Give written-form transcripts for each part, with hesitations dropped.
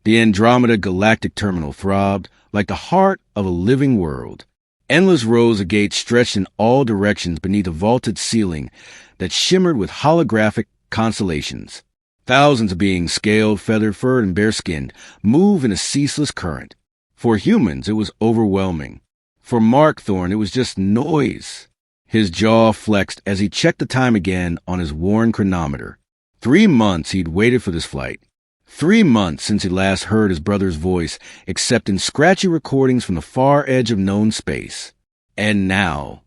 The Andromeda Galactic terminal throbbed like the heart of a living world. Endless rows of gates stretched in all directions beneath a vaulted ceiling that shimmered with holographic constellations. Thousands of beings, scaled, feathered, furred, and bare-skinned, move in a ceaseless current. For humans, it was overwhelming. For Mark Thorne, it was just noise. His jaw flexed as he checked the time again on his worn chronometer. 3 months he'd waited for this flight. 3 months since he last heard his brother's voice, except in scratchy recordings from the far edge of known space. And now,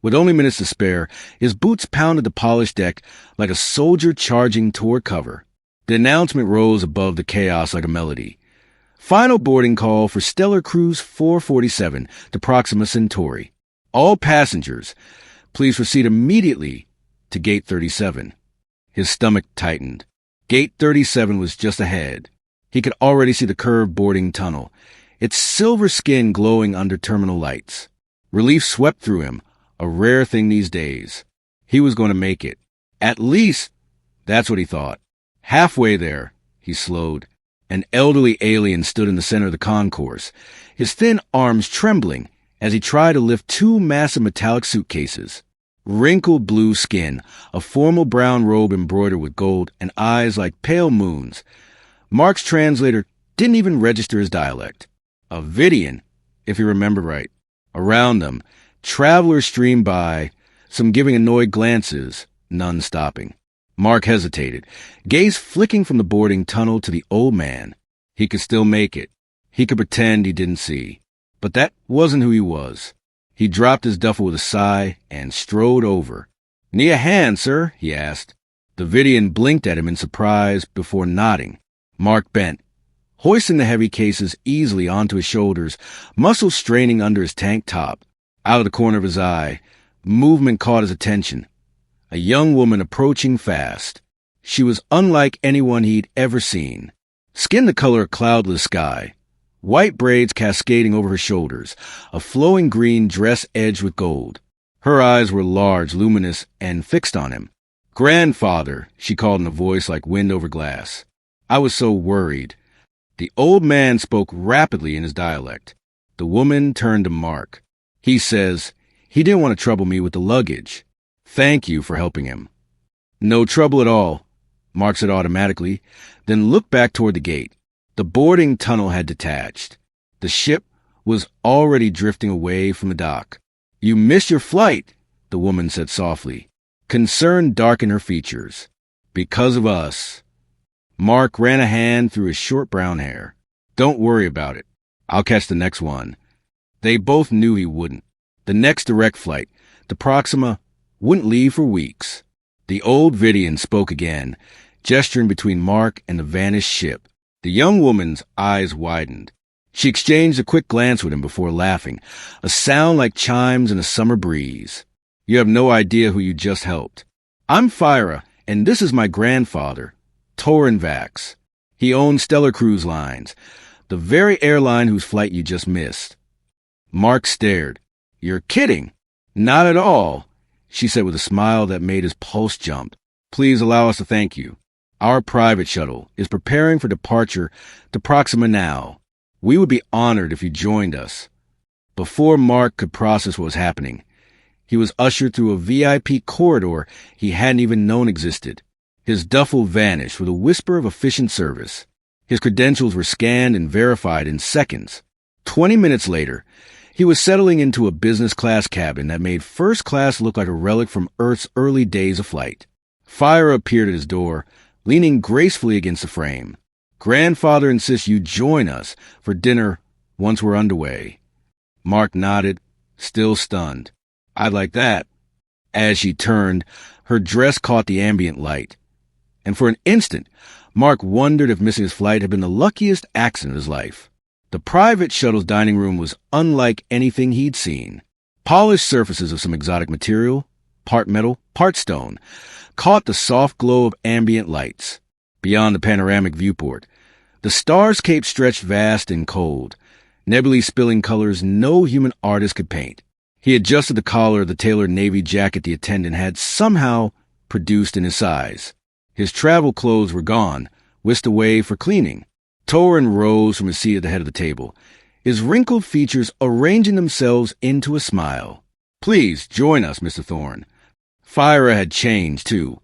with only minutes to spare, his boots pounded the polished deck like a soldier charging toward cover. The announcement rose above the chaos like a melody. Final boarding call for Stellar Cruise 447 to Proxima Centauri. All passengers, please proceed immediately to Gate 37. His stomach tightened. Gate 37 was just ahead. He could already see the curved boarding tunnel, its silver skin glowing under terminal lights. Relief swept through him, a rare thing these days. He was going to make it. At least, that's what he thought. Halfway there, he slowed. An elderly alien stood in the center of the concourse, his thin arms trembling as he tried to lift 2 massive metallic suitcases. Wrinkled blue skin, a formal brown robe embroidered with gold, and eyes like pale moons. Mark's translator didn't even register his dialect. A Vidian, if he remembered right. Around them, travelers streamed by, some giving annoyed glances, none stopping. Mark hesitated, gaze flicking from the boarding tunnel to the old man. He could still make it. He could pretend he didn't see. But that wasn't who he was. He dropped his duffel with a sigh and strode over. "Need a hand, sir?" he asked. The Vidian blinked at him in surprise before nodding. Mark bent, hoisting the heavy cases easily onto his shoulders, muscles straining under his tank top. Out of the corner of his eye, movement caught his attention. A young woman approaching fast. She was unlike anyone he'd ever seen. Skin the color of cloudless sky, white braids cascading over her shoulders, a flowing green dress edged with gold. Her eyes were large, luminous, and fixed on him. "Grandfather," she called in a voice like wind over glass. "I was so worried." The old man spoke rapidly in his dialect. The woman turned to Mark. "He says he didn't want to trouble me with the luggage. Thank you for helping him." "No trouble at all," Mark said automatically, then looked back toward the gate. The boarding tunnel had detached. The ship was already drifting away from the dock. "You missed your flight," the woman said softly. Concern darkened her features. "Because of us." Mark ran a hand through his short brown hair. "Don't worry about it. I'll catch the next one." They both knew he wouldn't. The next direct flight, the Proxima, wouldn't leave for weeks. The old Vidian spoke again, gesturing between Mark and the vanished ship. The young woman's eyes widened. She exchanged a quick glance with him before laughing, a sound like chimes in a summer breeze. "You have no idea who you just helped. I'm Fyra, and this is my grandfather, Torin Vax. He owns Stellar Cruise Lines, the very airline whose flight you just missed." Mark stared. "You're kidding." "Not at all," she said with a smile that made his pulse jump. "Please allow us to thank you. Our private shuttle is preparing for departure to Proxima now. We would be honored if you joined us." Before Mark could process what was happening, he was ushered through a VIP corridor he hadn't even known existed. His duffel vanished with a whisper of efficient service. His credentials were scanned and verified in seconds. 20 minutes later, he was settling into a business-class cabin that made first class look like a relic from Earth's early days of flight. Fyra appeared at his door, leaning gracefully against the frame. "Grandfather insists you join us for dinner once we're underway." Mark nodded, still stunned. "I'd like that." As she turned, her dress caught the ambient light. And for an instant, Mark wondered if missing his flight had been the luckiest accident of his life. The private shuttle's dining room was unlike anything he'd seen. Polished surfaces of some exotic material, part metal, part stone, caught the soft glow of ambient lights. Beyond the panoramic viewport, the starscape stretched vast and cold, nebulae spilling colors no human artist could paint. He adjusted the collar of the tailored navy jacket the attendant had somehow produced in his size. His travel clothes were gone, whisked away for cleaning. Torin rose from his seat at the head of the table, his wrinkled features arranging themselves into a smile. "Please join us, Mr. Thorne." Fyra had changed, too,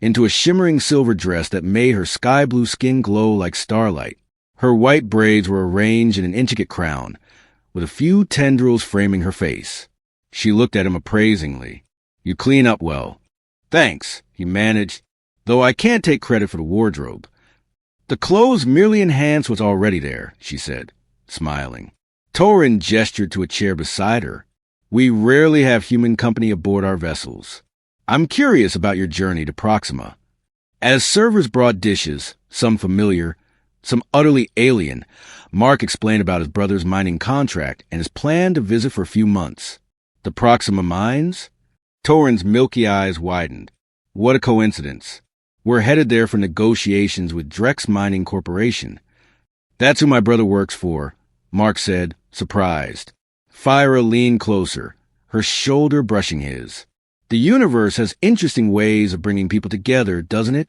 into a shimmering silver dress that made her sky-blue skin glow like starlight. Her white braids were arranged in an intricate crown, with a few tendrils framing her face. She looked at him appraisingly. "You clean up well." "Thanks," he managed, "though I can't take credit for the wardrobe." "The clothes merely enhance what's already there," she said, smiling. Torin gestured to a chair beside her. "We rarely have human company aboard our vessels. I'm curious about your journey to Proxima." As servers brought dishes, some familiar, some utterly alien, Mark explained about his brother's mining contract and his plan to visit for a few months. The Proxima mines? Torin's milky eyes widened. What a coincidence. We're headed there for negotiations with Drex Mining Corporation. "That's who my brother works for," Mark said, surprised. Fyra leaned closer, her shoulder brushing his. "The universe has interesting ways of bringing people together, doesn't it?"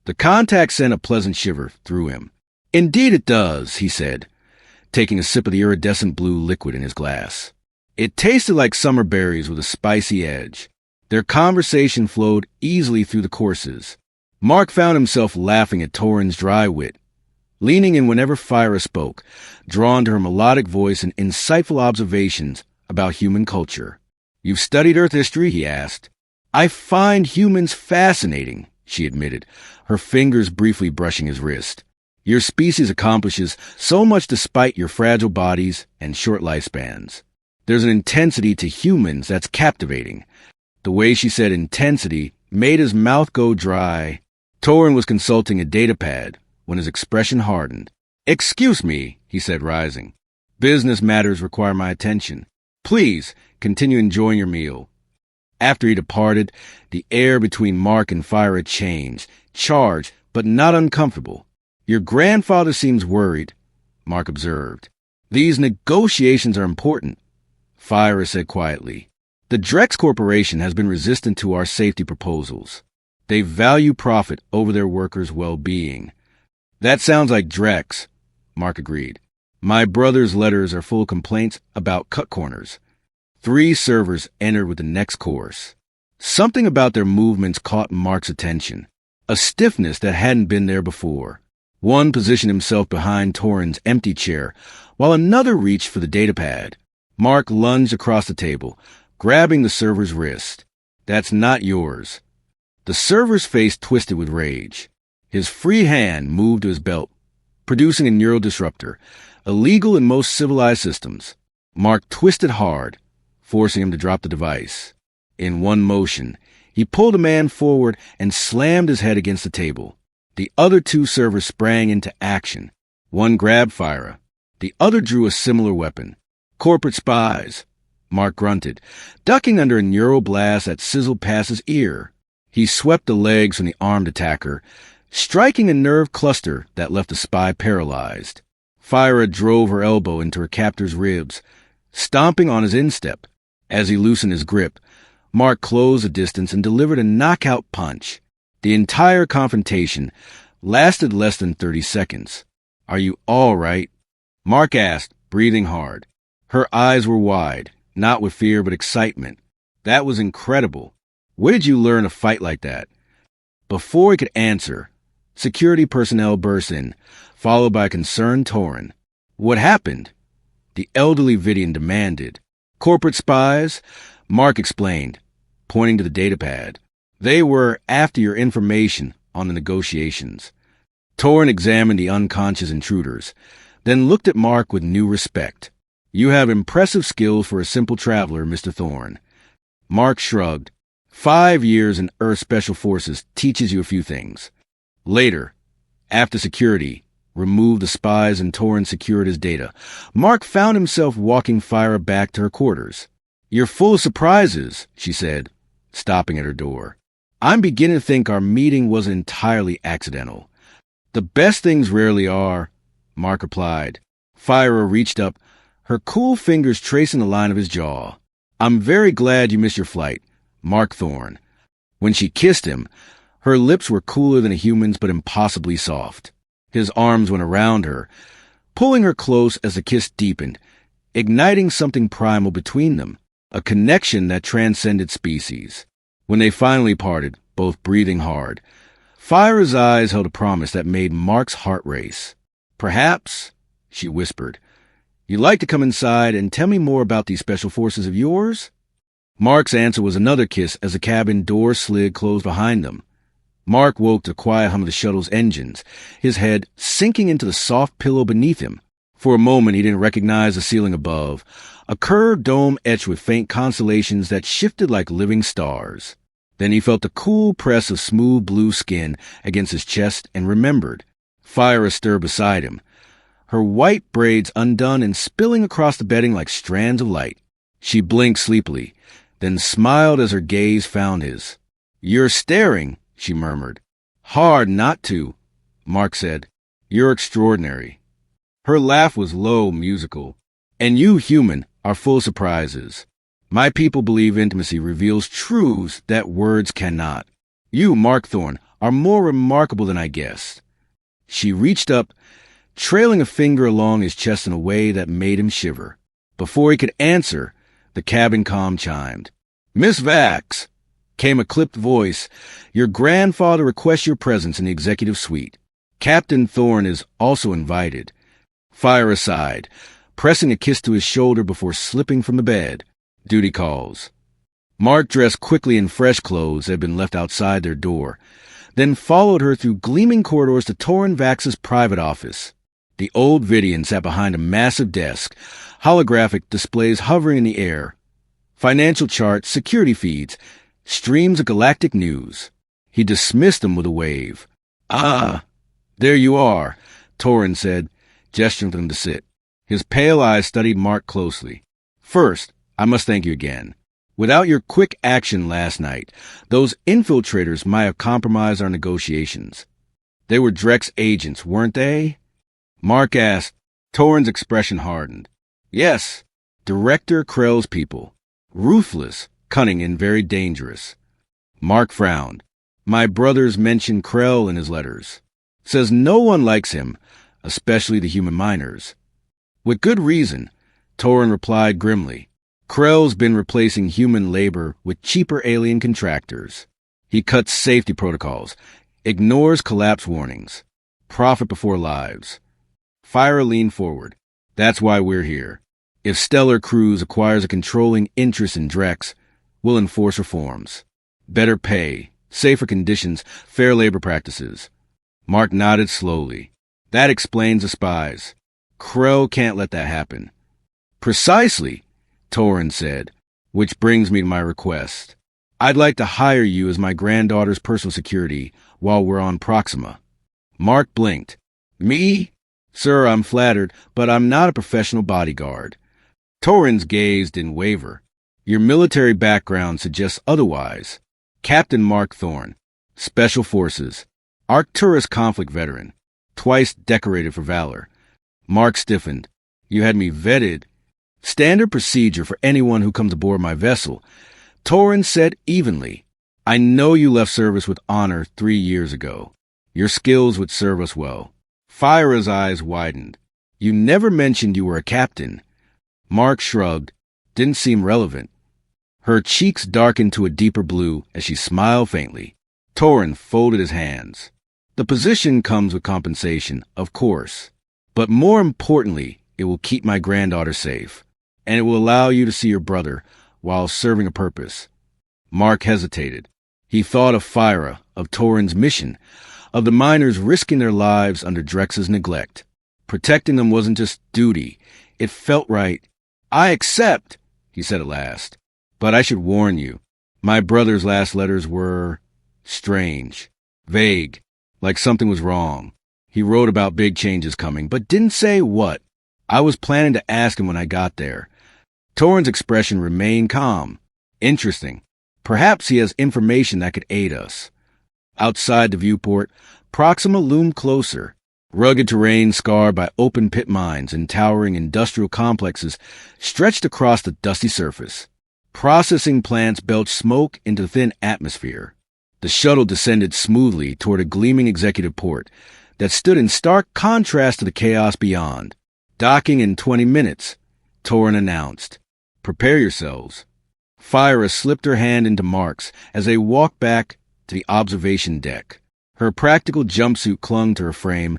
The contact sent a pleasant shiver through him. "Indeed it does," he said, taking a sip of the iridescent blue liquid in his glass. It tasted like summer berries with a spicy edge. Their conversation flowed easily through the courses. Mark found himself laughing at Torin's dry wit, leaning in whenever Fyra spoke, drawn to her melodic voice and insightful observations about human culture. "You've studied Earth history?" he asked. "I find humans fascinating," she admitted, her fingers briefly brushing his wrist. "Your species accomplishes so much despite your fragile bodies and short lifespans. There's an intensity to humans that's captivating." The way she said intensity made his mouth go dry. Torin was consulting a datapad when his expression hardened. "Excuse me," he said, rising. "Business matters require my attention. Please continue enjoying your meal." After he departed, the air between Mark and Fyra changed, charged, but not uncomfortable. "Your grandfather seems worried," Mark observed. "These negotiations are important," Fyra said quietly. "The Drex Corporation has been resistant to our safety proposals. They value profit over their workers' well-being." "That sounds like Drex," Mark agreed. "My brother's letters are full of complaints about cut corners." 3 servers entered with the next course. Something about their movements caught Mark's attention, a stiffness that hadn't been there before. One positioned himself behind Torin's empty chair, while another reached for the datapad. Mark lunged across the table, grabbing the server's wrist. "That's not yours." The server's face twisted with rage. His free hand moved to his belt, producing a neural disruptor, illegal in most civilized systems. Mark twisted hard, forcing him to drop the device. In one motion, he pulled a man forward and slammed his head against the table. The other 2 servers sprang into action. One grabbed Fyra. The other drew a similar weapon. "Corporate spies," Mark grunted, ducking under a neural blast that sizzled past his ear. He swept the legs from the armed attacker, striking a nerve cluster that left the spy paralyzed. Fyra drove her elbow into her captor's ribs, stomping on his instep. As he loosened his grip, Mark closed the distance and delivered a knockout punch. The entire confrontation lasted less than 30 seconds. "Are you all right?" Mark asked, breathing hard. Her eyes were wide, not with fear but excitement. "That was incredible. Where did you learn to fight like that?" Before he could answer, security personnel burst in, followed by a concerned Torin. "What happened?" the elderly Vidian demanded. "Corporate spies," Mark explained, pointing to the datapad. "They were after your information on the negotiations." Torin examined the unconscious intruders, then looked at Mark with new respect. "You have impressive skills for a simple traveler, Mr. Thorne." Mark shrugged. 5 years in Earth Special Forces teaches you a few things. Later, after security removed the spies and Torin secured his data, Mark found himself walking Fyra back to her quarters. "You're full of surprises," she said, stopping at her door. "I'm beginning to think our meeting was entirely accidental." "The best things rarely are," Mark replied. Fyra reached up, her cool fingers tracing the line of his jaw. "I'm very glad you missed your flight, Mark Thorne." When she kissed him, her lips were cooler than a human's but impossibly soft. His arms went around her, pulling her close as the kiss deepened, igniting something primal between them, a connection that transcended species. When they finally parted, both breathing hard, Fyra's eyes held a promise that made Mark's heart race. "Perhaps," she whispered, "you'd like to come inside and tell me more about these special forces of yours?" Mark's answer was another kiss as the cabin door slid closed behind them. Mark woke to the quiet hum of the shuttle's engines, his head sinking into the soft pillow beneath him. For a moment he didn't recognize the ceiling above, a curved dome etched with faint constellations that shifted like living stars. Then he felt the cool press of smooth blue skin against his chest and remembered. Fyra stirred beside him, her white braids undone and spilling across the bedding like strands of light. She blinked sleepily, then smiled as her gaze found his. "You're staring," she murmured. "Hard not to," Mark said. "You're extraordinary." Her laugh was low, musical. "And you, human, are full of surprises. My people believe intimacy reveals truths that words cannot. You, Mark Thorne, are more remarkable than I guessed." She reached up, trailing a finger along his chest in a way that made him shiver. Before he could answer, the cabin comm chimed. "Miss Vax," came a clipped voice, "your grandfather requests your presence in the executive suite. Captain Thorne is also invited." Fyra sighed, pressing a kiss to his shoulder before slipping from the bed. "Duty calls." Mark dressed quickly in fresh clothes that had been left outside their door, then followed her through gleaming corridors to Torrin Vax's private office. The old Vidian sat behind a massive desk, holographic displays hovering in the air, financial charts, security feeds, streams of galactic news. He dismissed them with a wave. "Ah, there you are," Torrin said, gesturing for them to sit. His pale eyes studied Mark closely. "First, I must thank you again. Without your quick action last night, those infiltrators might have compromised our negotiations. They were Drek's agents, weren't they?" Mark asked. Torrin's expression hardened. "Yes, Director Krell's people. Ruthless, cunning, and very dangerous." Mark frowned. "My brother's mentioned Krell in his letters. Says no one likes him, especially the human miners." "With good reason," Torrin replied grimly. "Krell's been replacing human labor with cheaper alien contractors. He cuts safety protocols, ignores collapse warnings. Profit before lives." Fyra leaned forward. "That's why we're here. If Stellar Cruise acquires a controlling interest in Drex, we'll enforce reforms. Better pay, safer conditions, fair labor practices." Mark nodded slowly. "That explains the spies. Krell can't let that happen." "Precisely," Torrin said, "which brings me to my request. I'd like to hire you as my granddaughter's personal security while we're on Proxima." Mark blinked. "Me? Sir, I'm flattered, but I'm not a professional bodyguard." Torrin's gaze didn't waver. "Your military background suggests otherwise. Captain Mark Thorne, Special Forces, Arcturus conflict veteran, twice decorated for valor." Mark stiffened. "You had me vetted." "Standard procedure for anyone who comes aboard my vessel," Torrin said evenly. "I know you left service with honor 3 years ago. Your skills would serve us well." Fyra's eyes widened. "You never mentioned you were a captain." Mark shrugged. Didn't seem relevant. Her cheeks darkened to a deeper blue as she smiled faintly. Torrin folded his hands. "The position comes with compensation, of course. But more importantly, it will keep my granddaughter safe. And it will allow you to see your brother while serving a purpose." Mark hesitated. He thought of Fyra, of Torrin's mission, of the miners risking their lives under Drex's neglect. Protecting them wasn't just duty. It felt right. "I accept," he said at last. "But I should warn you. My brother's last letters were strange, vague, like something was wrong. He wrote about big changes coming, but didn't say what. I was planning to ask him when I got there." Torrin's expression remained calm. "Interesting. Perhaps he has information that could aid us." Outside the viewport, Proxima loomed closer. Rugged terrain scarred by open pit mines and towering industrial complexes stretched across the dusty surface. Processing plants belched smoke into the thin atmosphere. The shuttle descended smoothly toward a gleaming executive port, that stood in stark contrast to the chaos beyond. Docking in 20 minutes, Torin announced. Prepare yourselves. Fyra slipped her hand into Mark's as they walked back to the observation deck. Her practical jumpsuit clung to her frame,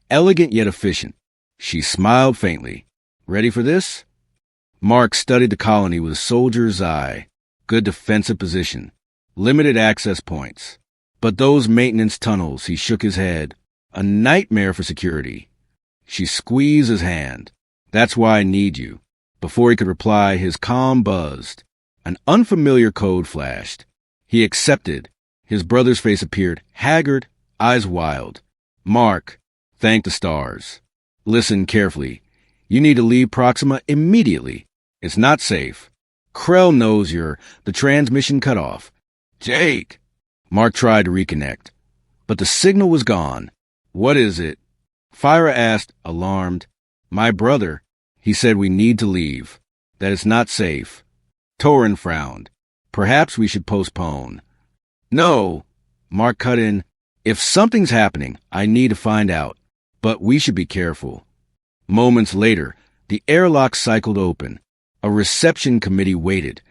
elegant yet efficient. She smiled faintly. Ready for this? Mark studied the colony with a soldier's eye. Good defensive position. Limited access points. But those maintenance tunnels, he shook his head. A nightmare for security. She squeezed his hand. That's why I need you. Before he could reply, his comm buzzed. An unfamiliar code flashed. He accepted. His brother's face appeared, haggard, eyes wild. Mark, thank the stars. Listen carefully. You need to leave Proxima immediately. It's not safe. Krell knows the transmission cut off. Jake! Mark tried to reconnect, but the signal was gone. What is it? Fyra asked, alarmed. My brother. He said we need to leave. That it's not safe. Torin frowned. Perhaps we should postpone. No. Mark cut in. If something's happening, I need to find out. But we should be careful. Moments later, the airlock cycled open. A reception committee waited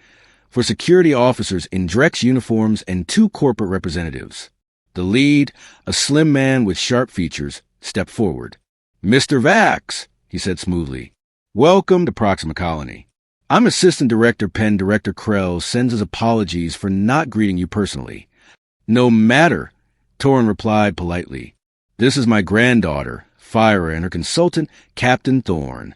for security officers in Drex uniforms and 2 corporate representatives. The lead, a slim man with sharp features, stepped forward. Mr. Vax, he said smoothly. Welcome to Proxima Colony. I'm Assistant Director Penn. Director Krell sends his apologies for not greeting you personally. No matter, Torin replied politely. This is my granddaughter, Fyra, and her consultant, Captain Thorne.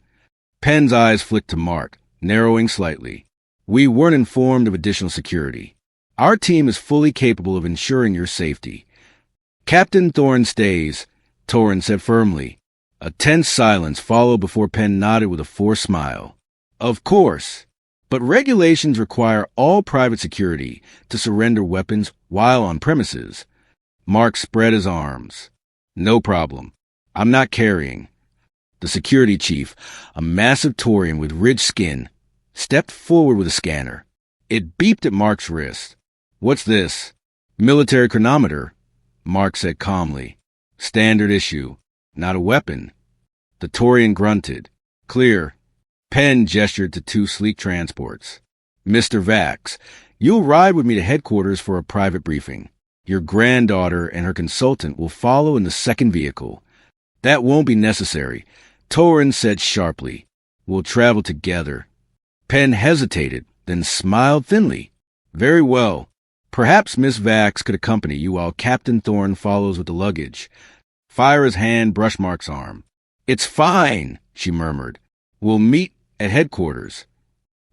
Penn's eyes flicked to Mark, narrowing slightly. We weren't informed of additional security. Our team is fully capable of ensuring your safety. Captain Thorne stays, Torin said firmly. A tense silence followed before Penn nodded with a forced smile. Of course, but regulations require all private security to surrender weapons while on premises. Mark spread his arms. No problem. I'm not carrying. The security chief, a massive Taurian with ridged skin, stepped forward with a scanner. It beeped at Mark's wrist. What's this? Military chronometer, Mark said calmly. Standard issue. Not a weapon. The Taurian grunted. Clear. Penn gestured to 2 sleek transports. Mr. Vax, you'll ride with me to headquarters for a private briefing. Your granddaughter and her consultant will follow in the second vehicle. That won't be necessary, Torin said sharply. We'll travel together. Penn hesitated, then smiled thinly. Very well. Perhaps Miss Vax could accompany you while Captain Thorne follows with the luggage. Fyra's hand brushed Mark's arm. It's fine, she murmured. We'll meet at headquarters.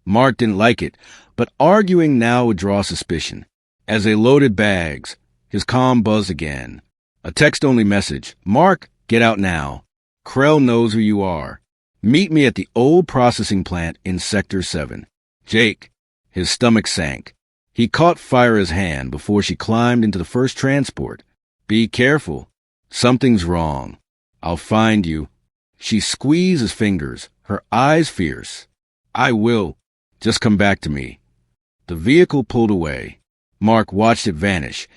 Mark didn't like it, but arguing now would draw suspicion. As they loaded bags, his comm buzzed again. A text-only message. Mark, get out now. Krell knows who you are. Meet me at the old processing plant in Sector 7. Jake. His stomach sank. He caught Fyra's hand before she climbed into the first transport. Be careful. Something's wrong. I'll find you. She squeezed his fingers, her eyes fierce. I will. Just come back to me. The vehicle pulled away. Mark watched it vanish,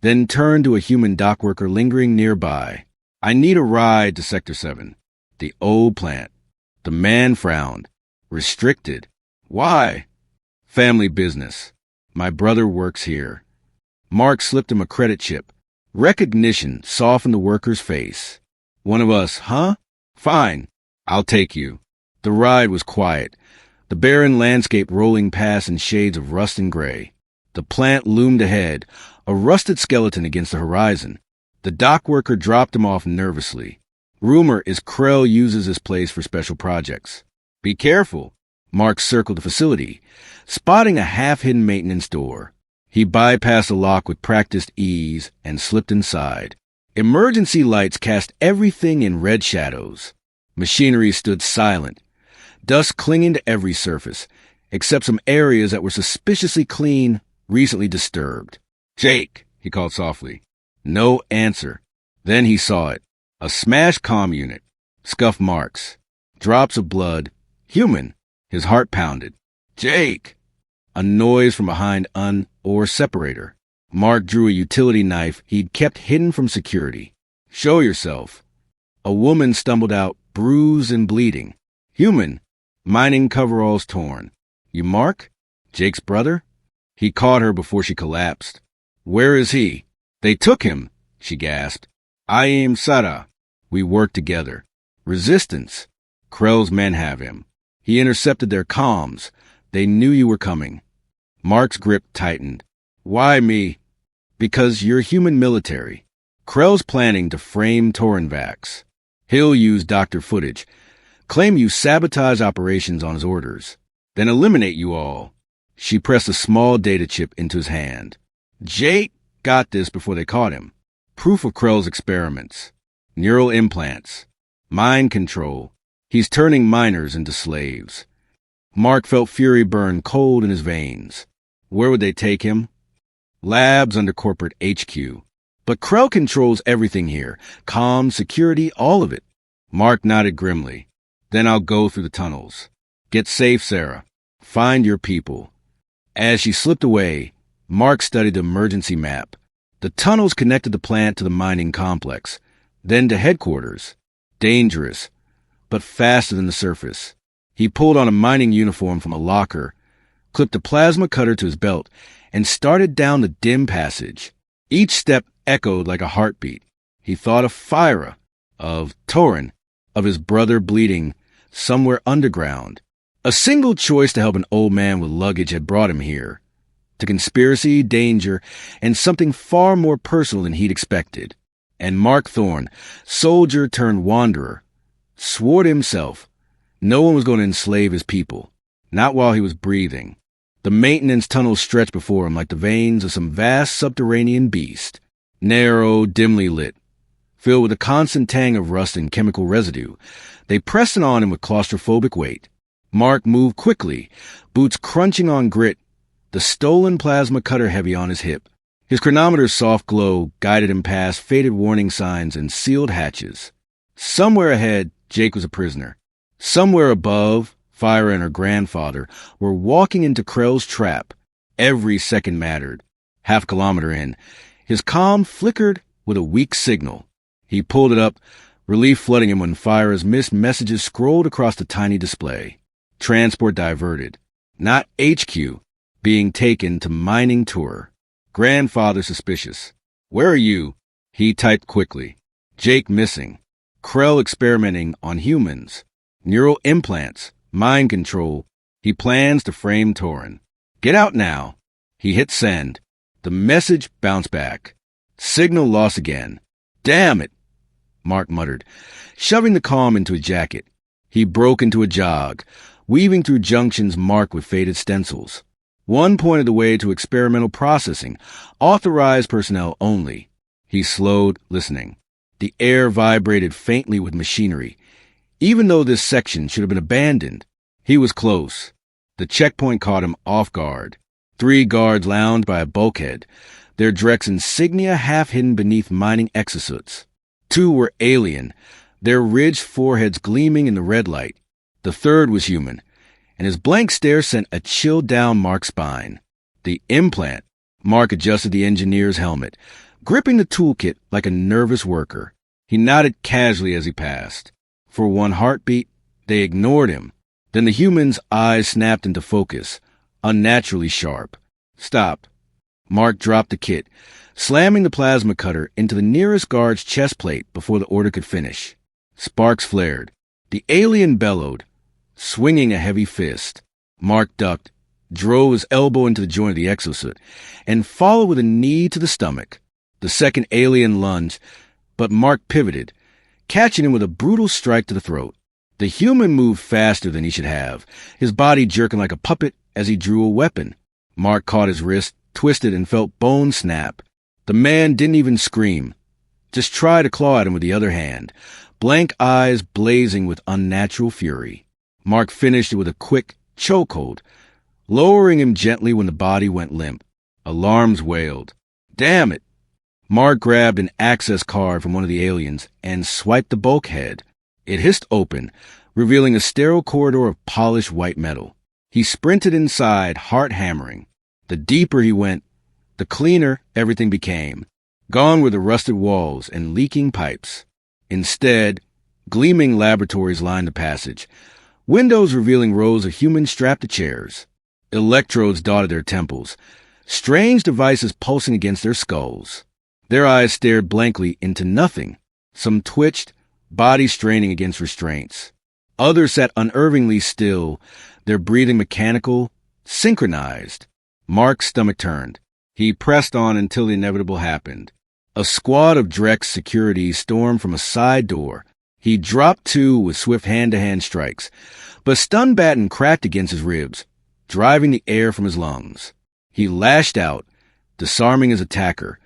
then turned to a human dockworker lingering nearby. I need a ride to Sector 7. The old plant. The man frowned. Restricted. Why? Family business. My brother works here. Mark slipped him a credit chip. Recognition softened the worker's face. One of us, huh? Fine. I'll take you. The ride was quiet, the barren landscape rolling past in shades of rust and gray. The plant loomed ahead, a rusted skeleton against the horizon. The dock worker dropped him off nervously. Rumor is Krell uses this place for special projects. Be careful. Mark circled the facility, spotting a half-hidden maintenance door. He bypassed the lock with practiced ease and slipped inside. Emergency lights cast everything in red shadows. Machinery stood silent, dust clinging to every surface, except some areas that were suspiciously clean, recently disturbed. Jake, he called softly. No answer. Then he saw it. A smashed comm unit. Scuff marks. Drops of blood. Human. His heart pounded. Jake! A noise from behind or separator. Mark drew a utility knife he'd kept hidden from security. Show yourself. A woman stumbled out, bruised and bleeding. Human. Mining coveralls torn. You Mark? Jake's brother? He caught her before she collapsed. Where is he? They took him, she gasped. I am Sarah. We work together. Resistance. Krell's men have him. He intercepted their comms. They knew you were coming. Mark's grip tightened. Why me? Because you're human military. Krell's planning to frame Torinvax. He'll use doctor footage, claim you sabotage operations on his orders, then eliminate you all. She pressed a small data chip into his hand. Jake got this before they caught him. Proof of Krell's experiments. Neural implants. Mind control. He's turning miners into slaves. Mark felt fury burn cold in his veins. Where would they take him? Labs under corporate HQ. But Krell controls everything here. Comms, security, all of it. Mark nodded grimly. Then I'll go through the tunnels. Get safe, Sarah. Find your people. As she slipped away, Mark studied the emergency map. The tunnels connected the plant to the mining complex, then to headquarters. Dangerous, but faster than the surface. He pulled on a mining uniform from a locker, clipped a plasma cutter to his belt, and started down the dim passage. Each step echoed like a heartbeat. He thought of Fyra, of Torin, of his brother bleeding somewhere underground. A single choice to help an old man with luggage had brought him here. To conspiracy, danger, and something far more personal than he'd expected. And Mark Thorne, soldier turned wanderer, swore to himself no one was going to enslave his people, not while he was breathing. The maintenance tunnels stretched before him like the veins of some vast subterranean beast, narrow, dimly lit, filled with a constant tang of rust and chemical residue. They pressed it on him with claustrophobic weight. Mark moved quickly, boots crunching on grit, the stolen plasma cutter heavy on his hip. His chronometer's soft glow guided him past faded warning signs and sealed hatches. Somewhere ahead, Jake was a prisoner. Somewhere above, Fyra and her grandfather were walking into Krell's trap. Every second mattered. Half a kilometer in, his comm flickered with a weak signal. He pulled it up, relief flooding him when Fyra's missed messages scrolled across the tiny display. Transport diverted. Not HQ. Being taken to mining tour. Grandfather suspicious. Where are you? He typed quickly. Jake missing. Krell experimenting on humans. Neural implants. Mind control. He plans to frame Torin. Get out now. He hit send. The message bounced back. Signal lost again. Damn it, Mark muttered, shoving the comm into his jacket. He broke into a jog, weaving through junctions marked with faded stencils. One pointed the way to experimental processing, authorized personnel only. He slowed, listening. The air vibrated faintly with machinery. Even though this section should have been abandoned, he was close. The checkpoint caught him off guard. 3 guards lounged by a bulkhead, their Drex insignia half hidden beneath mining exosuits. 2 were alien, their ridged foreheads gleaming in the red light. The 3rd was human, and his blank stare sent a chill down Mark's spine. The implant. Mark adjusted the engineer's helmet, gripping the toolkit like a nervous worker. He nodded casually as he passed. For one heartbeat, they ignored him. Then the human's eyes snapped into focus, unnaturally sharp. Stop. Mark dropped the kit, slamming the plasma cutter into the nearest guard's chest plate before the order could finish. Sparks flared. The alien bellowed, swinging a heavy fist. Mark ducked, drove his elbow into the joint of the exosuit, and followed with a knee to the stomach. The second alien lunged, but Mark pivoted, catching him with a brutal strike to the throat. The human moved faster than he should have, his body jerking like a puppet as he drew a weapon. Mark caught his wrist, twisted, and felt bones snap. The man didn't even scream, just tried to claw at him with the other hand, blank eyes blazing with unnatural fury. Mark finished it with a quick chokehold, lowering him gently when the body went limp. Alarms wailed. Damn it! Mark grabbed an access card from one of the aliens and swiped the bulkhead. It hissed open, revealing a sterile corridor of polished white metal. He sprinted inside, heart hammering. The deeper he went, the cleaner everything became. Gone were the rusted walls and leaking pipes. Instead, gleaming laboratories lined the passage, windows revealing rows of humans strapped to chairs. Electrodes dotted their temples, strange devices pulsing against their skulls. Their eyes stared blankly into nothing. Some twitched, bodies straining against restraints. Others sat unervingly still, their breathing mechanical, synchronized. Mark's stomach turned. He pressed on until the inevitable happened. A squad of Drek's security stormed from a side door. He dropped two with swift hand-to-hand strikes, but stun baton cracked against his ribs, driving the air from his lungs. He lashed out, disarming his attacker,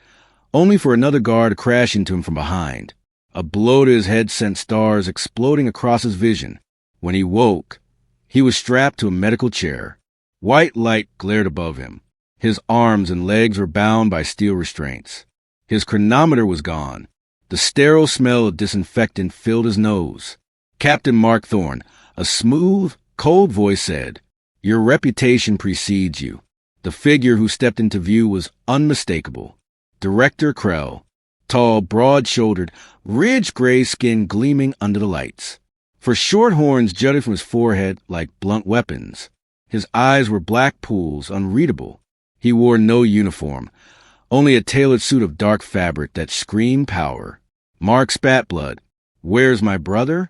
only for another guard to crash into him from behind. A blow to his head sent stars exploding across his vision. When he woke, he was strapped to a medical chair. White light glared above him. His arms and legs were bound by steel restraints. His chronometer was gone. The sterile smell of disinfectant filled his nose. Captain Mark Thorne, a smooth, cold voice said, "Your reputation precedes you." The figure who stepped into view was unmistakable. Director Krell, tall, broad-shouldered, ridged gray skin gleaming under the lights. For short horns jutted from his forehead like blunt weapons. His eyes were black pools, unreadable. He wore no uniform, only a tailored suit of dark fabric that screamed power. Mark spat blood. "Where's my brother?"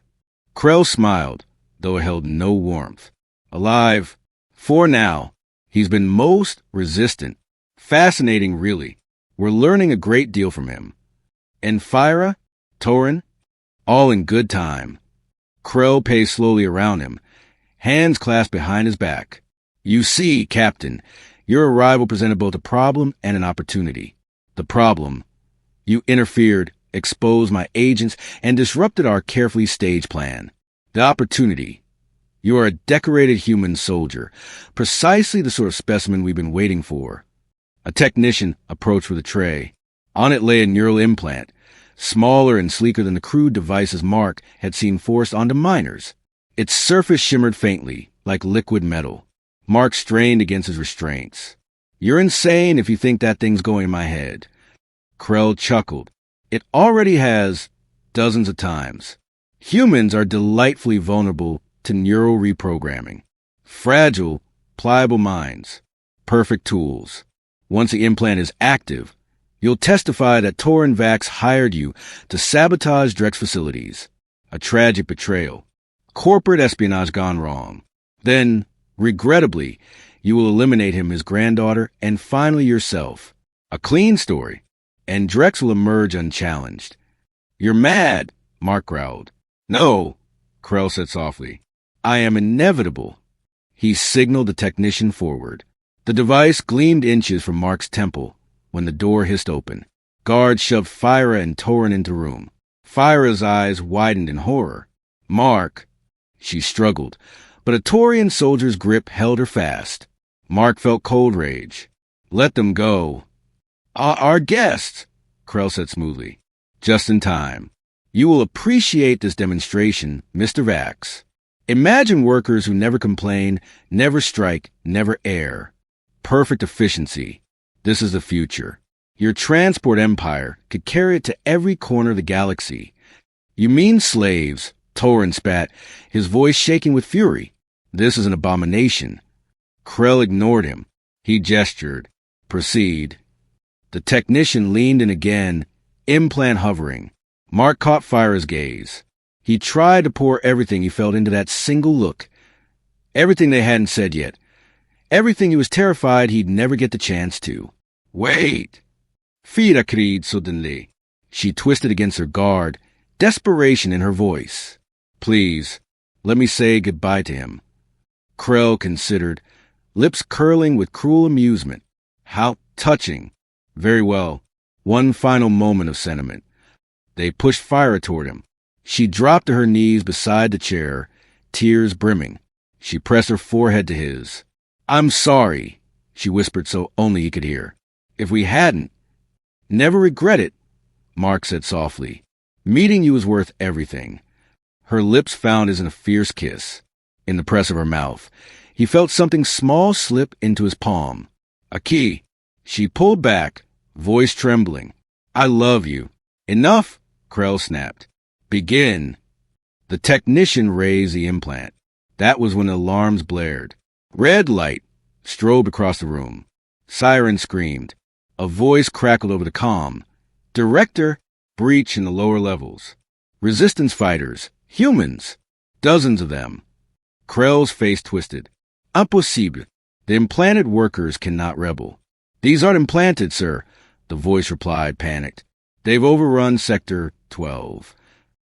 Krell smiled, though it held no warmth. "Alive. For now. He's been most resistant. Fascinating, really. We're learning a great deal from him. And Fyra, Torin, all in good time." Krell paced slowly around him, hands clasped behind his back. "You see, Captain, your arrival presented both a problem and an opportunity. The problem: you interfered, exposed my agents, and disrupted our carefully staged plan. The opportunity: you are a decorated human soldier, precisely the sort of specimen we've been waiting for." A technician approached with a tray. On it lay a neural implant, smaller and sleeker than the crude devices Mark had seen forced onto miners. Its surface shimmered faintly, like liquid metal. Mark strained against his restraints. "You're insane if you think that thing's going in my head." Krell chuckled. "It already has, dozens of times. Humans are delightfully vulnerable to neural reprogramming. Fragile, pliable minds. Perfect tools. Once the implant is active, you'll testify that Torin Vax hired you to sabotage Drek's facilities. A tragic betrayal. Corporate espionage gone wrong. Then, regrettably, you will eliminate him, his granddaughter, and finally yourself. A clean story. And Drex will emerge unchallenged." "You're mad," Mark growled. "No," Krell said softly. "I am inevitable." He signaled the technician forward. The device gleamed inches from Mark's temple when the door hissed open. Guards shoved Fyra and Torin into the room. Fyra's eyes widened in horror. "Mark," she struggled, but a Torian soldier's grip held her fast. Mark felt cold rage. "Let them go." Our guests," Krell said smoothly. "Just in time. You will appreciate this demonstration, Mr. Vax. Imagine workers who never complain, never strike, never err. Perfect efficiency. This is the future. Your transport empire could carry it to every corner of the galaxy." "You mean slaves?" Torin spat, his voice shaking with fury. "This is an abomination." Krell ignored him. He gestured. "Proceed." The technician leaned in again, implant hovering. Mark caught Fyra's gaze. He tried to pour everything he felt into that single look. Everything they hadn't said yet. Everything he was terrified he'd never get the chance to. "Wait!" Fyra cried suddenly. She twisted against her guard, desperation in her voice. "Please, let me say goodbye to him." Krell considered, lips curling with cruel amusement. How touching. Very well. One final moment of sentiment. They pushed Fyra toward him. She dropped to her knees beside the chair, tears brimming. She pressed her forehead to his. "I'm sorry," she whispered so only he could hear. "If we hadn't—" "Never regret it," Mark said softly. "Meeting you is worth everything." Her lips found his in a fierce kiss. In the press of her mouth, he felt something small slip into his palm. A key. She pulled back, voice trembling. I love you. Enough, Krell snapped. Begin. The technician raised the implant. That was when the alarms blared. Red light strobed across the room. Siren screamed. A voice crackled over the comm. Director, breach in the lower levels. Resistance fighters, humans, dozens of them. Krell's face twisted. Impossible. The implanted workers cannot rebel. These aren't implanted, sir, the voice replied, panicked. They've overrun Sector 12.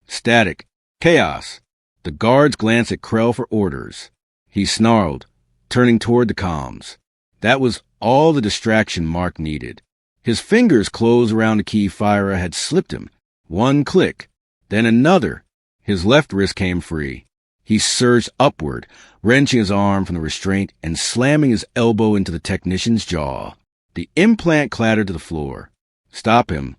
Static. Chaos. The guards glanced at Krell for orders. He snarled, turning toward the comms. That was all the distraction Mark needed. His fingers closed around the key Fyra had slipped him. One click, then another. His left wrist came free. He surged upward, wrenching his arm from the restraint and slamming his elbow into the technician's jaw. The implant clattered to the floor. Stop him.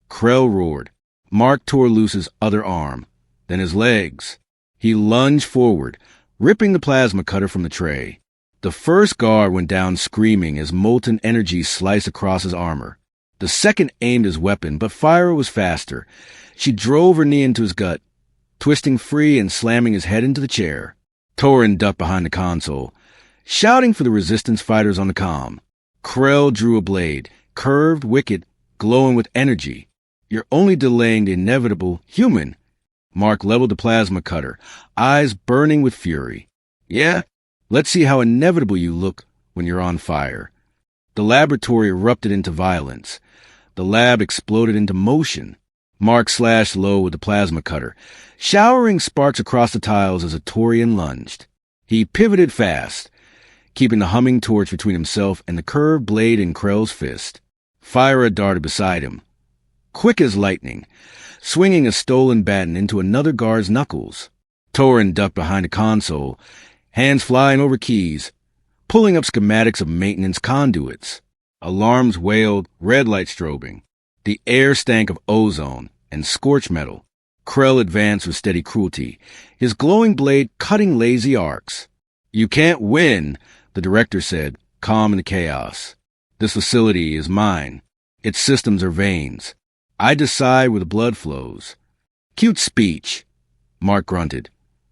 Krell roared. Mark tore loose his other arm, then his legs. He lunged forward, ripping the plasma cutter from the tray. The first guard went down screaming as molten energy sliced across his armor. The second aimed his weapon, but Fyra was faster. She drove her knee into his gut, twisting free and slamming his head into the chair. Torin ducked behind the console, shouting for the resistance fighters on the comm. Krell drew a blade, curved, wicked, glowing with energy. You're only delaying the inevitable, human. Mark leveled the plasma cutter, eyes burning with fury. Yeah? Let's see how inevitable you look when you're on fire. The laboratory erupted into violence. The lab exploded into motion. Mark slashed low with the plasma cutter, showering sparks across the tiles as a Torian lunged. He pivoted fast, keeping the humming torch between himself and the curved blade in Krell's fist. Fyra darted beside him, quick as lightning, swinging a stolen baton into another guard's knuckles. Torin ducked behind the console, hands flying over keys, pulling up schematics of maintenance conduits. Alarms wailed, red light strobing. The air stank of ozone and scorch metal. Krell advanced with steady cruelty, his glowing blade cutting lazy arcs. You can't win, the director said, calm in the chaos. This facility is mine. Its systems are veins. I decide where the blood flows. Cute speech, Mark grunted,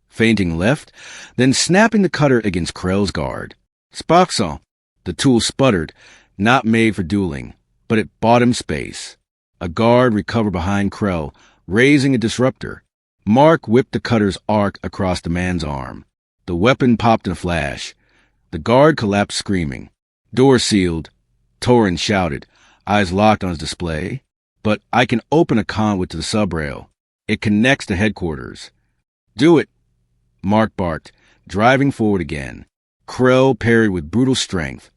feinting left, then snapping the cutter against Krell's guard. Sparkson. The tool sputtered, not made for dueling, but it bought him space. A guard recovered behind Krell, raising a disruptor. Mark whipped the cutter's arc across the man's arm. The weapon popped in a flash. The guard collapsed screaming. Door sealed. Torin shouted, eyes locked on his display. But I can open a conduit to the subrail. It connects to headquarters. Do it, Mark barked, driving forward again. Krell parried with brutal strength,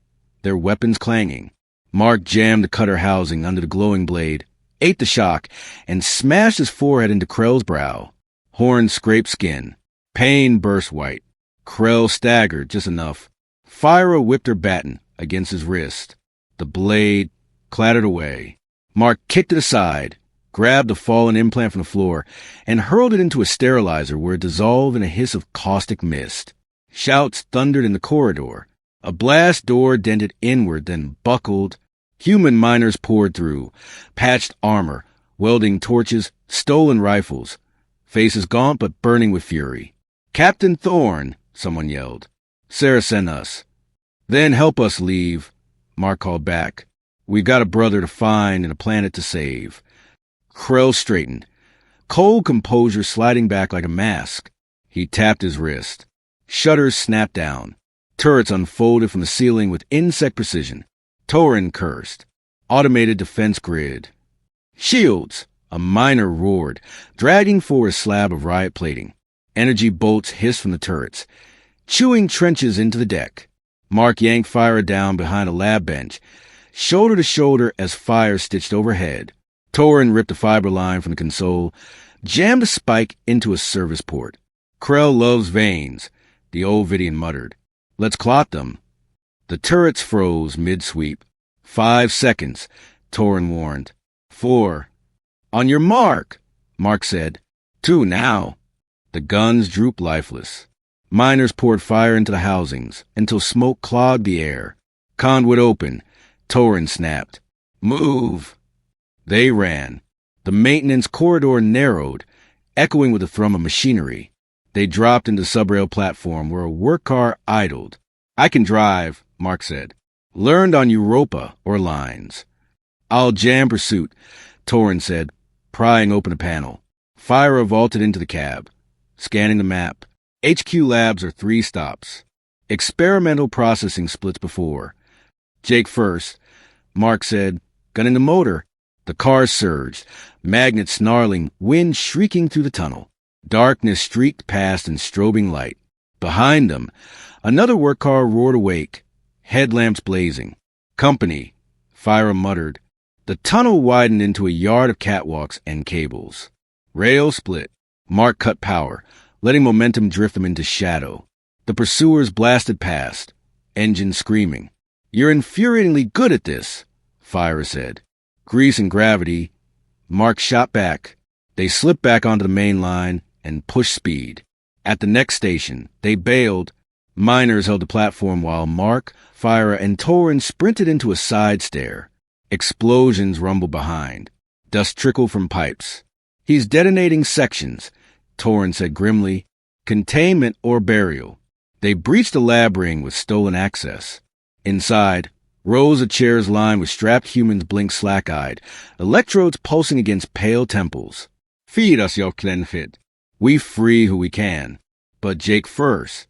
their weapons clanging. Mark jammed the cutter housing under the glowing blade, ate the shock, and smashed his forehead into Krell's brow. Horn scraped skin. Pain burst white. Krell staggered just enough. Fyra whipped her baton against his wrist. The blade clattered away. Mark kicked it aside, grabbed the fallen implant from the floor, and hurled it into a sterilizer where it dissolved in a hiss of caustic mist. Shouts thundered in the corridor. A blast door dented inward, then buckled. Human miners poured through, patched armor, welding torches, stolen rifles, faces gaunt but burning with fury. Captain Thorne, someone yelled. Sarah sent us. Then help us leave, Mark called back. We've got a brother to find and a planet to save. Krell straightened, cold composure sliding back like a mask. He tapped his wrist. Shutters snapped down. Turrets unfolded from the ceiling with insect precision. Torin cursed. Automated defense grid. Shields! A miner roared, dragging forward a slab of riot plating. Energy bolts hissed from the turrets, chewing trenches into the deck. Mark yanked Fyra down behind a lab bench, shoulder to shoulder as fire stitched overhead. Torin ripped a fiber line from the console, jammed a spike into a service port. Krell loves veins, the old Vidian muttered. Let's clot them. The turrets froze mid-sweep. 5 seconds, Torin warned. 4. On your mark, Mark said. 2 now. The guns drooped lifeless. Miners poured fire into the housings until smoke clogged the air. Conduit open. Torin snapped. Move. They ran. The maintenance corridor narrowed, echoing with the thrum of machinery. They dropped into the subrail platform where a work car idled. "I can drive," Mark said. "Learned on Europa or lines." "I'll jam pursuit," Torrin said, prying open a panel. Fire vaulted into the cab, scanning the map. HQ labs are 3 stops. Experimental processing splits before. "Jake first," Mark said, gunning the motor. The car surged, magnets snarling, wind shrieking through the tunnel. Darkness streaked past in strobing light. Behind them, another work car roared awake, headlamps blazing. "Company," Fire muttered. The tunnel widened into a yard of catwalks and cables. Rail split. Mark cut power, letting momentum drift them into shadow. The pursuers blasted past, engine screaming. "You're infuriatingly good at this," Fire said. "Grease and gravity." Mark shot back. They slipped back onto the main line and pushed speed. At the next station, they bailed. Miners held the platform while Mark, Fire, and Torrin sprinted into a side stair. Explosions rumbled behind. Dust trickled from pipes. "He's detonating sections," Torrin said grimly. "Containment or burial." They breached the lab ring with stolen access. Inside, rows of chairs lined with strapped humans blinked slack-eyed, electrodes pulsing against pale temples. "Feed us, yo Clenfit. We free who we can. But Jake first."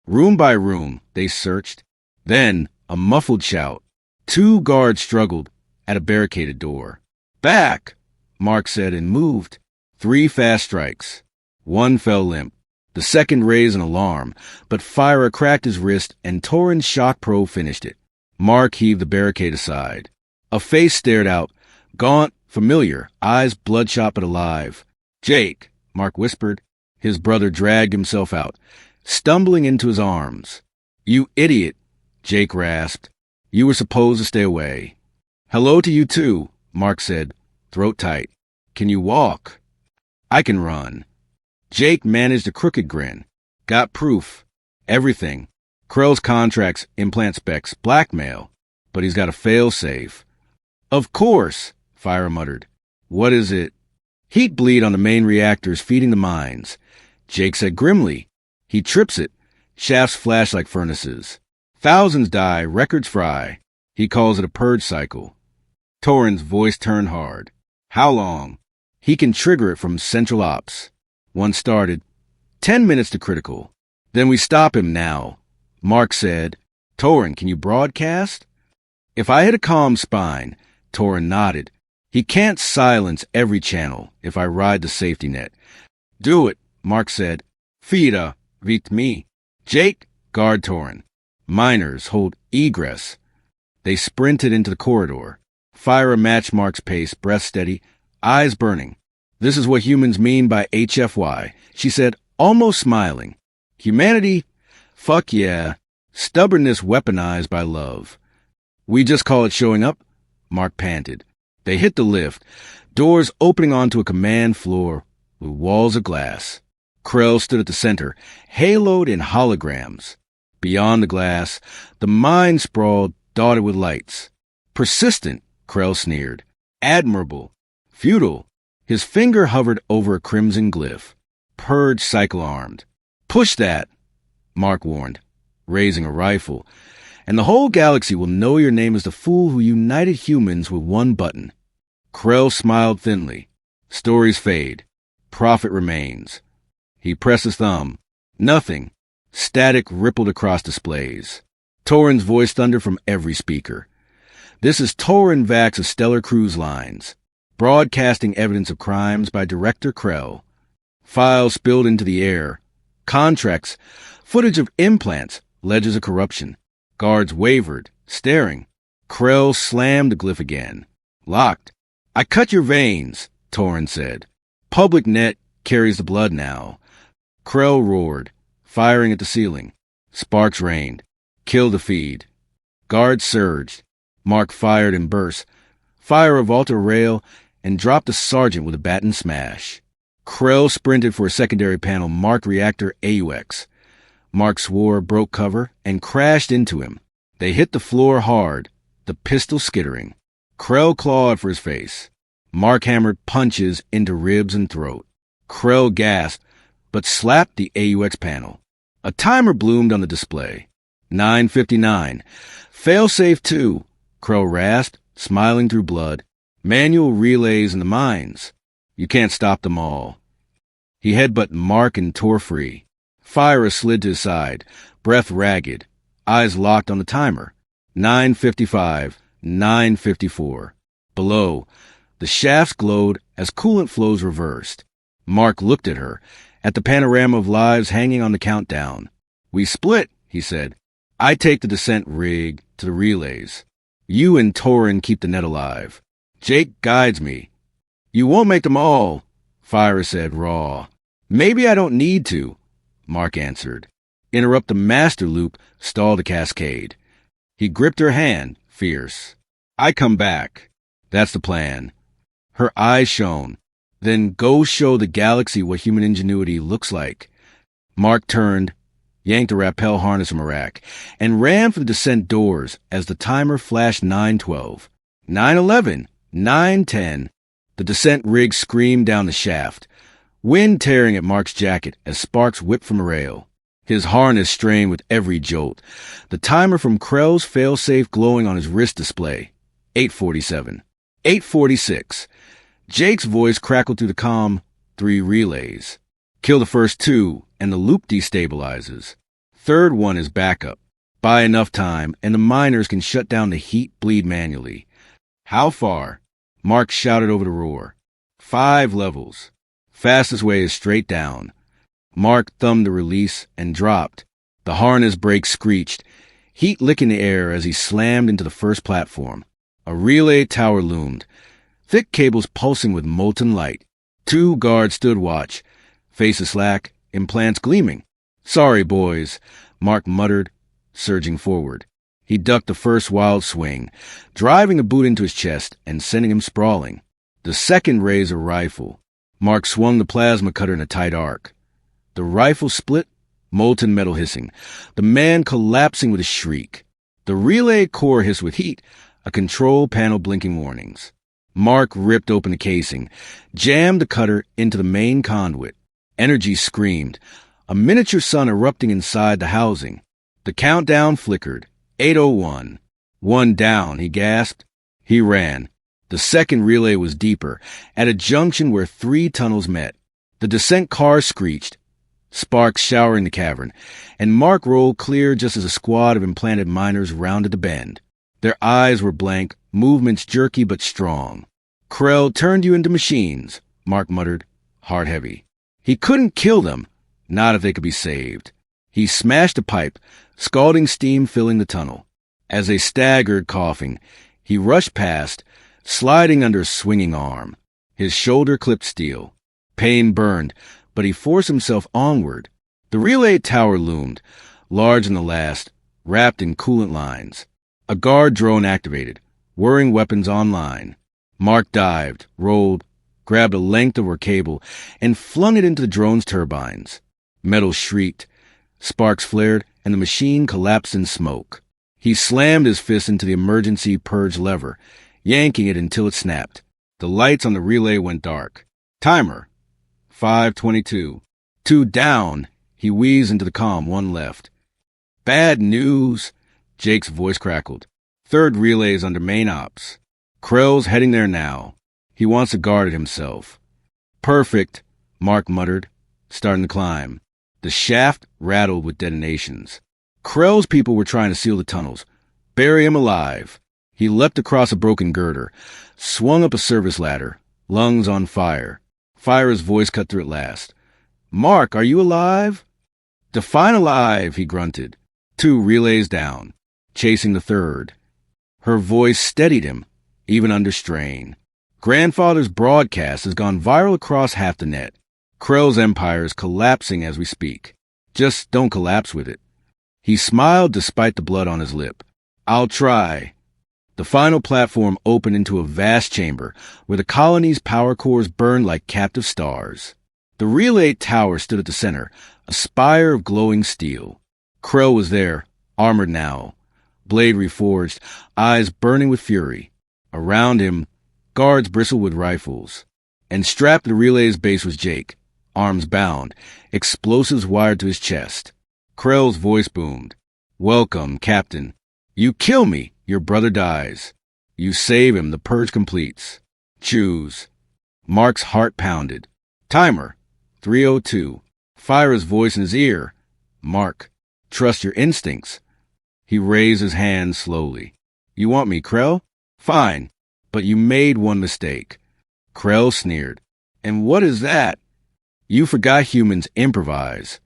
Room by room, they searched. Then, a muffled shout. 2 guards struggled at a barricaded door. "Back!" Mark said and moved. 3 fast strikes. 1 fell limp. The second raised an alarm, but Fire cracked his wrist and Torrin's shock probe finished it. Mark heaved the barricade aside. A face stared out, gaunt, familiar, eyes bloodshot but alive. "Jake," Mark whispered. His brother dragged himself out, stumbling into his arms. "You idiot," Jake rasped. "You were supposed to stay away." "Hello to you too," Mark said, throat tight. "Can you walk?" "I can run." Jake managed a crooked grin. "Got proof. Everything. Krell's contracts, implant specs, blackmail. But he's got a fail-safe." "Of course," Fire muttered. "What is it?" "Heat bleed on the main reactors feeding the mines." Jake said grimly. "He trips it. Shafts flash like furnaces. Thousands die, records fry. He calls it a purge cycle." Torrin's voice turned hard. "How long?" "He can trigger it from central ops." One started. 10 minutes to critical. "Then we stop him now," Mark said. "Torrin, can you broadcast?" "If I hit a calm spine," Torrin nodded. "He can't silence every channel if I ride the safety net." "Do it," Mark said. "Fida, vit me." "Jake, guard Torrin. Miners, hold egress." They sprinted into the corridor. Fire matched Mark's pace, breath steady, eyes burning. "This is what humans mean by HFY," she said, almost smiling. "Humanity? Fuck yeah. Stubbornness weaponized by love." "We just call it showing up," Mark panted. They hit the lift, doors opening onto a command floor with walls of glass. Krell stood at the center, haloed in holograms. Beyond the glass, the mine sprawled, dotted with lights. "Persistent," Krell sneered. "Admirable. Futile." His finger hovered over a crimson glyph. "Purge cycle armed." "Push that," Mark warned, raising a rifle. "And the whole galaxy will know your name as the fool who united humans with one button." Krell smiled thinly. "Stories fade. Profit remains." He pressed his thumb. Nothing. Static rippled across displays. Torrin's voice thundered from every speaker. "This is Torrin Vax of Stellar Cruise Lines, broadcasting evidence of crimes by Director Krell. Files spilled into the air. Contracts, footage of implants, ledgers of corruption." Guards wavered, staring. Krell slammed the glyph again. "Locked." "I cut your veins," Torrin said. "Public net carries the blood now." Krell roared, firing at the ceiling. Sparks rained. "Kill the feed." Guards surged. Mark fired in bursts. Fire revolted a rail and dropped a sergeant with a baton smash. Krell sprinted for a secondary panel marked Reactor AUX. Mark swore, broke cover, and crashed into him. They hit the floor hard, the pistol skittering. Krell clawed for his face. Mark hammered punches into ribs and throat. Krell gasped, but slapped the AUX panel. A timer bloomed on the display. 9:59. Failsafe 2, Krell rasped, smiling through blood. Manual relays in the mines. You can't stop them all. He headbutted Mark and tore free. Fire slid to his side, breath ragged, eyes locked on the timer. 9:55, 9:54. Below, the shafts glowed as coolant flows reversed. Mark looked at her, at the panorama of lives hanging on the countdown. We split, he said. I take the descent rig to the relays. You and Torin keep the net alive. Jake guides me. You won't make them all, Fire said raw. Maybe I don't need to, Mark answered. Interrupt the master loop, stall the cascade. He gripped her hand, fierce. I come back. That's the plan. Her eyes shone. Then go show the galaxy what human ingenuity looks like. Mark turned, yanked a rappel harness from a rack, and ran for the descent doors as the timer flashed 9:12. 9:11, 9:10. The descent rig screamed down the shaft, wind tearing at Mark's jacket as sparks whipped from a rail. His harness strained with every jolt, the timer from Krell's failsafe glowing on his wrist display. 8:47. 8:46. Jake's voice crackled through the comm. 3 relays. Kill the first 2, and the loop destabilizes. Third one is backup. Buy enough time, and the miners can shut down the heat bleed manually. How far? Mark shouted over the roar. 5 levels. Fastest way is straight down. Mark thumbed the release and dropped. The harness brake screeched, heat licking the air as he slammed into the first platform. A relay tower loomed, thick cables pulsing with molten light. 2 guards stood watch, faces slack, implants gleaming. Sorry, boys, Mark muttered, surging forward. He ducked the first wild swing, driving a boot into his chest and sending him sprawling. The second raised a rifle. Mark swung the plasma cutter in a tight arc. The rifle split, molten metal hissing, the man collapsing with a shriek. The relay core hissed with heat, a control panel blinking warnings. Mark ripped open the casing, jammed the cutter into the main conduit. Energy screamed, a miniature sun erupting inside the housing. The countdown flickered. 8:01. 1 down, he gasped. He ran. The second relay was deeper, at a junction where 3 tunnels met. The descent car screeched, sparks showering the cavern, and Mark rolled clear just as a squad of implanted miners rounded the bend. Their eyes were blank, movements jerky but strong. Krell turned you into machines, Mark muttered, heart heavy. He couldn't kill them, not if they could be saved. He smashed a pipe, scalding steam filling the tunnel. As they staggered, coughing, he rushed past, sliding under a swinging arm. His shoulder clipped steel. Pain burned, but he forced himself onward. The relay tower loomed, large in the last, wrapped in coolant lines. A guard drone activated, whirring weapons online. Mark dived, rolled, grabbed a length of her cable, and flung it into the drone's turbines. Metal shrieked, sparks flared, and the machine collapsed in smoke. He slammed his fist into the emergency purge lever, yanking it until it snapped. The lights on the relay went dark. Timer. 5:22. 2 down. He wheezed into the comm, 1 left. Bad news. Jake's voice crackled. Third relay is under main ops. Krell's heading there now. He wants to guard it himself. Perfect, Mark muttered, starting to climb. The shaft rattled with detonations. Krell's people were trying to seal the tunnels. Bury him alive. He leapt across a broken girder, swung up a service ladder, lungs on fire. Fire's voice cut through at last. Mark, are you alive? Define alive, he grunted. 2 relays down, chasing the third. Her voice steadied him, even under strain. Grandfather's broadcast has gone viral across half the net. Krell's empire is collapsing as we speak. Just don't collapse with it. He smiled despite the blood on his lip. I'll try. The final platform opened into a vast chamber where the colony's power cores burned like captive stars. The relay tower stood at the center, a spire of glowing steel. Krell was there, armored now, blade reforged, eyes burning with fury. Around him, Guards bristled with rifles. And strapped to the relay's base was Jake, arms bound, explosives wired to his chest. Krell's voice boomed. "Welcome, Captain. You kill me, your brother dies. You save him, the purge completes. Choose." Mark's heart pounded. "Timer, 3:02. Fyra's voice in his ear. "Mark, trust your instincts." He raised his hand slowly. "You want me, Krell? Fine, but you made one mistake." Krell sneered. "And what is that?" "You forgot humans improvise."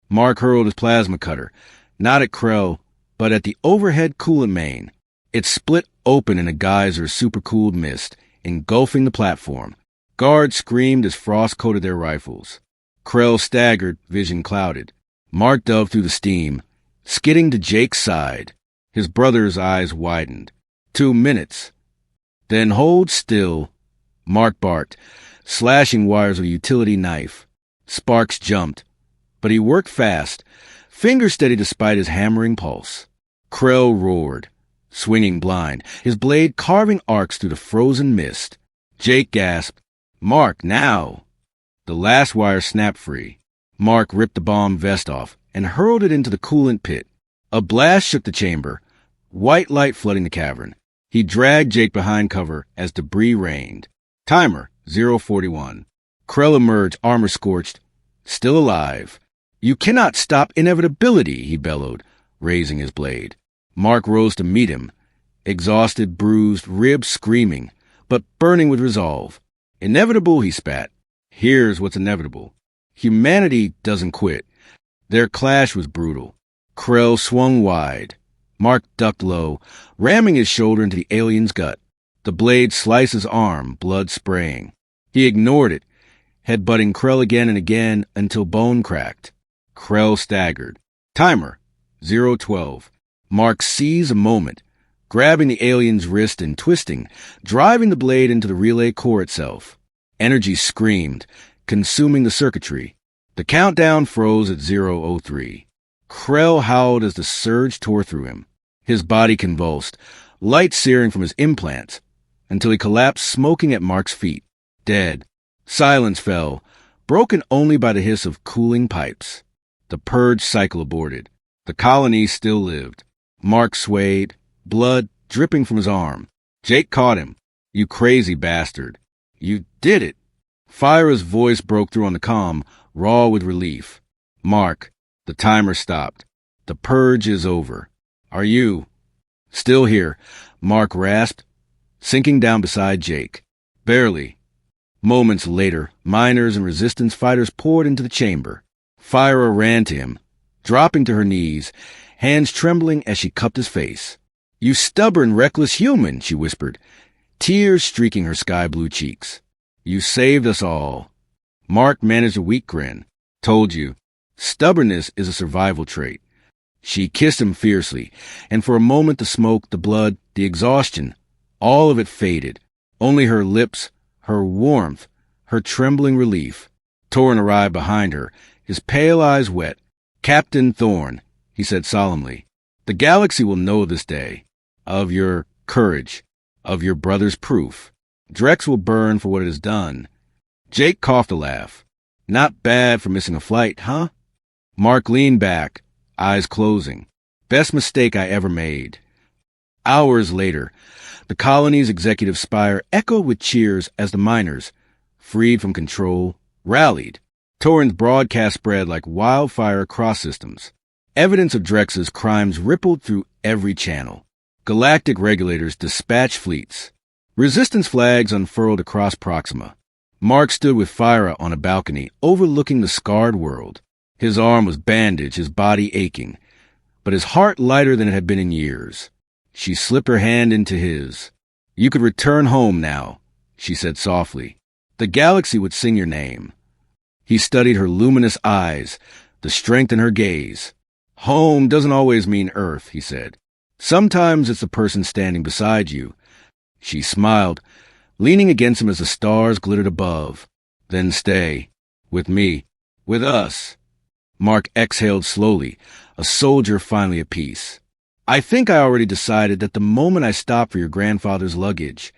Mark hurled his plasma cutter, not at Krell, but at the overhead coolant main. It split open in a geyser of supercooled mist, engulfing the platform. Guards screamed as frost coated their rifles. Krell staggered, vision clouded. Mark dove through the steam, skidding to Jake's side. His brother's eyes widened. 2 minutes. "Then hold still," Mark barked, slashing wires with a utility knife. Sparks jumped, but he worked fast, fingers steady despite his hammering pulse. Krell roared, swinging blind, his blade carving arcs through the frozen mist. Jake gasped, "Mark, now!" The last wire snapped free. Mark ripped the bomb vest off and hurled it into the coolant pit. A blast shook the chamber, white light flooding the cavern. He dragged Jake behind cover as debris rained. Timer, 0:41. Krell emerged, armor scorched, still alive. "You cannot stop inevitability," he bellowed, raising his blade. Mark rose to meet him, exhausted, bruised, ribs screaming, but burning with resolve. "Inevitable," he spat. "Here's what's inevitable. Humanity doesn't quit." Their clash was brutal. Krell swung wide. Mark ducked low, ramming his shoulder into the alien's gut. The blade sliced his arm, blood spraying. He ignored it, headbutting Krell again and again until bone cracked. Krell staggered. Timer, 0:12. Mark seized a moment, grabbing the alien's wrist and twisting, driving the blade into the relay core itself. Energy screamed, consuming the circuitry. The countdown froze at 0:03. Krell howled as the surge tore through him. His body convulsed, light searing from his implants, until he collapsed smoking at Mark's feet, dead. Silence fell, broken only by the hiss of cooling pipes. The purge cycle aborted. The colony still lived. Mark swayed, blood dripping from his arm. Jake caught him. "You crazy bastard. You did it." Fyra's voice broke through on the comm, raw with relief. "Mark, the timer stopped. The purge is over. Are you?" "Still here," Mark rasped, sinking down beside Jake. "Barely." Moments later, miners and resistance fighters poured into the chamber. Fyra ran to him, dropping to her knees, hands trembling as she cupped his face. "You stubborn, reckless human," she whispered, tears streaking her sky-blue cheeks. "You saved us all." Mark managed a weak grin. "Told you. Stubbornness is a survival trait." She kissed him fiercely, and for a moment the smoke, the blood, the exhaustion, all of it faded. Only her lips, her warmth, her trembling relief. Torrin arrived behind her, his pale eyes wet. "Captain Thorn," he said solemnly, "the galaxy will know this day. Of your courage, of your brother's proof. Drex will burn for what it has done." Jake coughed a laugh. "Not bad for missing a flight, huh?" Mark leaned back, eyes closing. "Best mistake I ever made." Hours later, the colony's executive spire echoed with cheers as the miners, freed from control, rallied. Torrin's broadcast spread like wildfire across systems. Evidence of Drex's crimes rippled through every channel. Galactic regulators dispatched fleets. Resistance flags unfurled across Proxima. Mark stood with Fyra on a balcony overlooking the scarred world. His arm was bandaged, his body aching, but his heart lighter than it had been in years. She slipped her hand into his. "You could return home now," she said softly. "The galaxy would sing your name." He studied her luminous eyes, the strength in her gaze. "Home doesn't always mean Earth," he said. "Sometimes it's the person standing beside you." She smiled, leaning against him as the stars glittered above. "Then stay. With me. With us." Mark exhaled slowly, a soldier finally at peace. "I think I already decided that the moment I stop for your grandfather's luggage,